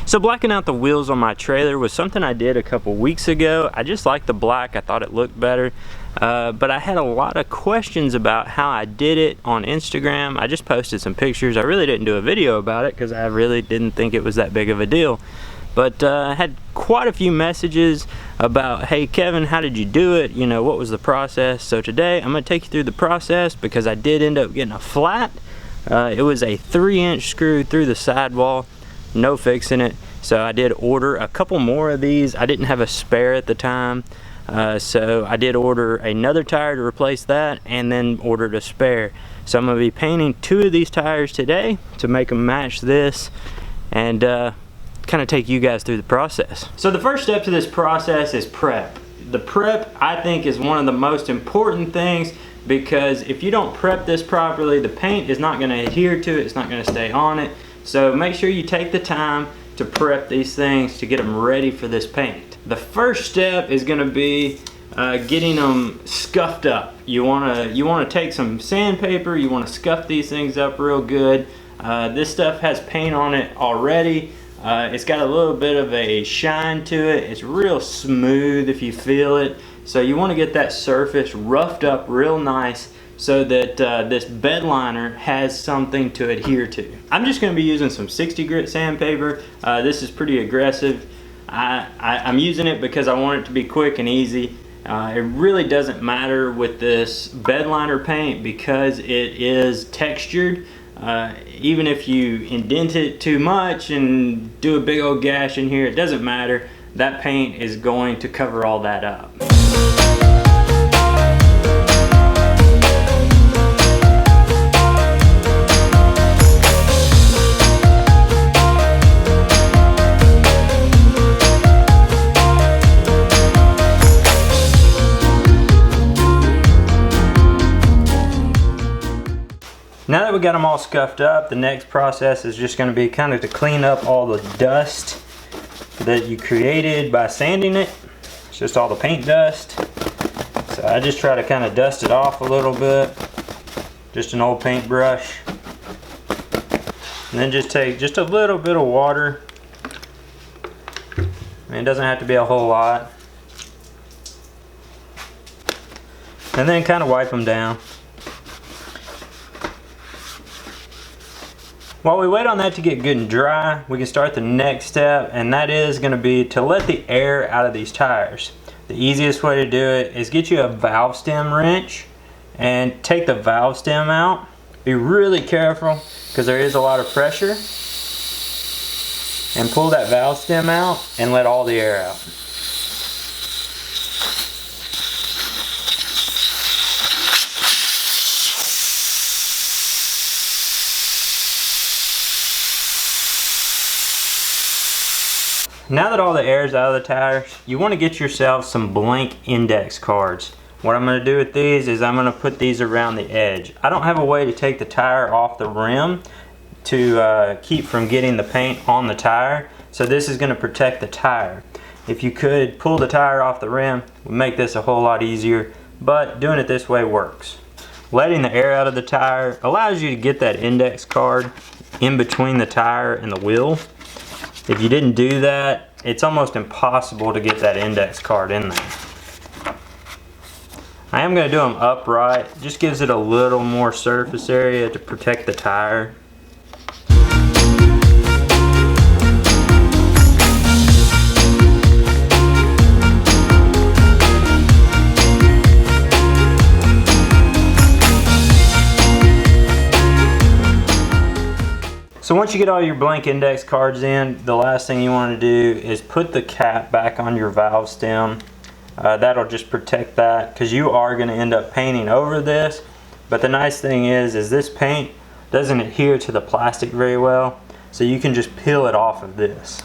So blacking out the wheels on my trailer was something I did a couple weeks ago. I just liked the black, I thought it looked better. But I had a lot of questions about how I did it on Instagram. I just posted some pictures. I really didn't do a video about it because I really didn't think it was that big of a deal. But I had quite a few messages about, hey Kevin, how did you do it? You know, what was the process? So today I'm going to take you through the process because I did end up getting a flat. It was a 3-inch screw through the sidewall. No fixing it. So I did order a couple more of these. I didn't have a spare at the time, so I did order another tire to replace that and then ordered a spare. So I'm going to be painting 2 of these tires today to make them match this and kind of take you guys through the process. So the first step to this process is prep. The prep, I think, is one of the most important things, because if you don't prep this properly, the paint is not going to adhere to it, it's not going to stay on it. So make sure you take the time to prep these things to get them ready for this paint. The first step is going to be getting them scuffed up. You want to take some sandpaper, you want to scuff these things up real good. This stuff has paint on it already. It's got a little bit of a shine to it. It's real smooth if you feel it. So you want to get that surface roughed up real nice so that this bed liner has something to adhere to. I'm just going to be using some 60 grit sandpaper. This is pretty aggressive. I'm using it because I want it to be quick and easy. It really doesn't matter with this bed liner paint because it is textured. Even if you indent it too much and do a big old gash in here, it doesn't matter. That paint is going to cover all that up. Now that we got them all scuffed up, the next process is just going to be kind of to clean up all the dust that you created by sanding it. It's just all the paint dust. So I just try to kind of dust it off a little bit. Just an old paintbrush. And then just take just a little bit of water. I mean, it doesn't have to be a whole lot. And then kind of wipe them down. While we wait on that to get good and dry, we can start the next step, and that is going to be to let the air out of these tires. The easiest way to do it is get you a valve stem wrench and take the valve stem out. Be really careful because there is a lot of pressure. And pull that valve stem out and let all the air out. Now that all the air is out of the tires, you want to get yourself some blank index cards. What I'm going to do with these is I'm going to put these around the edge. I don't have a way to take the tire off the rim to keep from getting the paint on the tire, so this is going to protect the tire. If you could pull the tire off the rim, it would make this a whole lot easier, but doing it this way works. Letting the air out of the tire allows you to get that index card in between the tire and the wheel. If you didn't do that, it's almost impossible to get that index card in there. I am going to do them upright. It just gives it a little more surface area to protect the tire. So once you get all your blank index cards in, the last thing you want to do is put the cap back on your valve stem. That'll just protect that, because you are going to end up painting over this. But the nice thing is this paint doesn't adhere to the plastic very well, so you can just peel it off of this.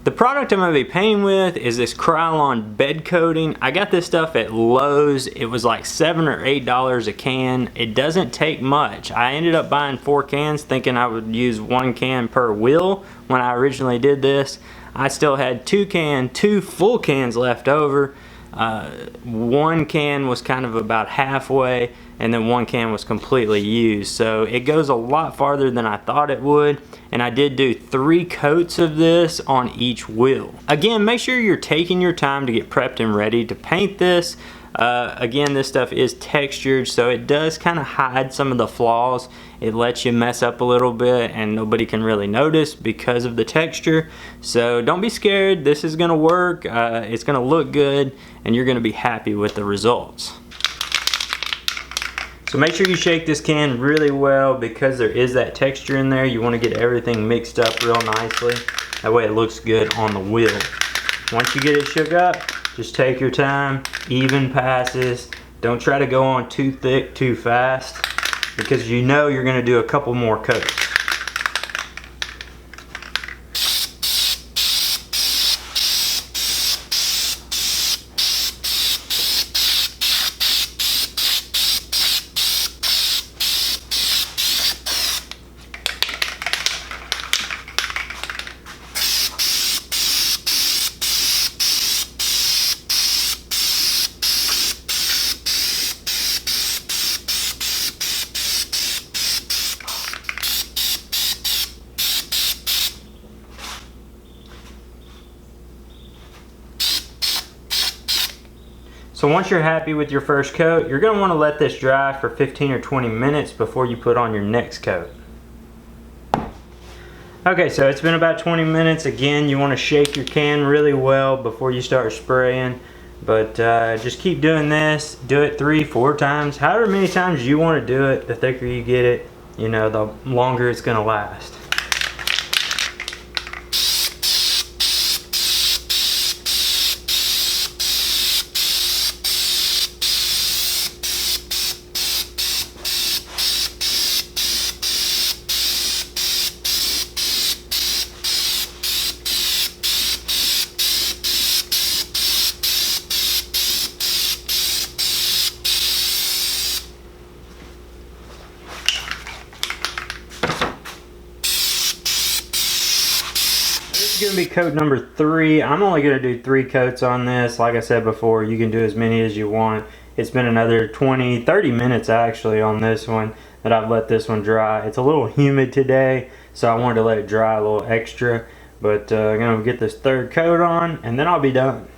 The product I'm going to be painting with is this Krylon bed coating. I got this stuff at Lowe's. It was like $7 or $8 a can. It doesn't take much. I ended up buying 4 cans thinking I would use 1 can per wheel when I originally did this. I still had 2 full cans left over. One can was kind of about halfway, and then one can was completely used. So it goes a lot farther than I thought it would, and I did do 3 coats of this on each wheel. Again, make sure you're taking your time to get prepped and ready to paint this. Again, this stuff is textured, so it does kind of hide some of the flaws. It lets you mess up a little bit and nobody can really notice because of the texture. So don't be scared, this is gonna work, it's gonna look good, and you're gonna be happy with the results. So make sure you shake this can really well because there is that texture in there. You wanna get everything mixed up real nicely. That way it looks good on the wheel. Once you get it shook up, just take your time, even passes. Don't try to go on too thick, too fast, because you know you're gonna do a couple more coats. So once you're happy with your first coat, you're gonna wanna let this dry for 15 or 20 minutes before you put on your next coat. Okay, so it's been about 20 minutes. Again, you wanna shake your can really well before you start spraying. But just keep doing this. Do it 3-4 times, however many times you wanna do it. The thicker you get it, you know, the longer it's gonna last. This is going to be coat number 3. I'm only going to do 3 coats on this. Like I said before, you can do as many as you want. It's been another 20-30 minutes actually on this one that I've let this one dry. It's a little humid today, so I wanted to let it dry a little extra. But I'm going to get this 3rd coat on and then I'll be done.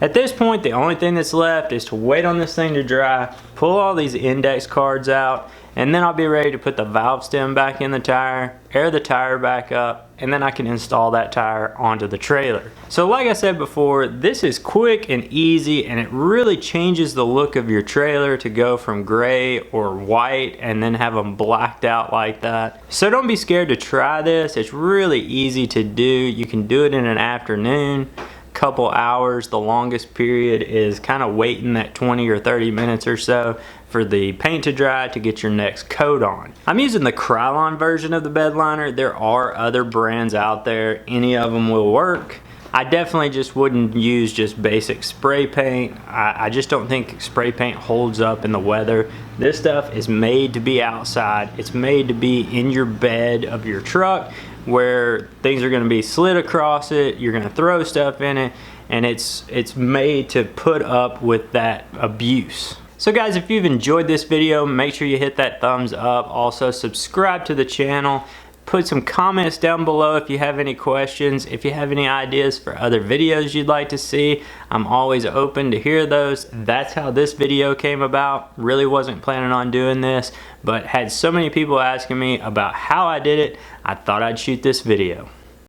At this point, the only thing that's left is to wait on this thing to dry, pull all these index cards out, and then I'll be ready to put the valve stem back in the tire, air the tire back up, and then I can install that tire onto the trailer. So like I said before, this is quick and easy, and it really changes the look of your trailer to go from gray or white and then have them blacked out like that. So don't be scared to try this. It's really easy to do. You can do it in an afternoon. Couple hours. The longest period is kind of waiting that 20 or 30 minutes or so for the paint to dry to get your next coat on. I'm using the Krylon version of the bed liner. There are other brands out there. Any of them will work. I definitely just wouldn't use just basic spray paint. I just don't think spray paint holds up in the weather. This stuff is made to be outside. It's made to be in your bed of your truck where things are going to be slid across it. You're going to throw stuff in it, and it's made to put up with that abuse. So guys, if you've enjoyed this video, make sure you hit that thumbs up. Also subscribe to the channel. Put some comments down below if you have any questions. If you have any ideas for other videos you'd like to see, I'm always open to hear those. That's how this video came about. Really wasn't planning on doing this, but had so many people asking me about how I did it, I thought I'd shoot this video.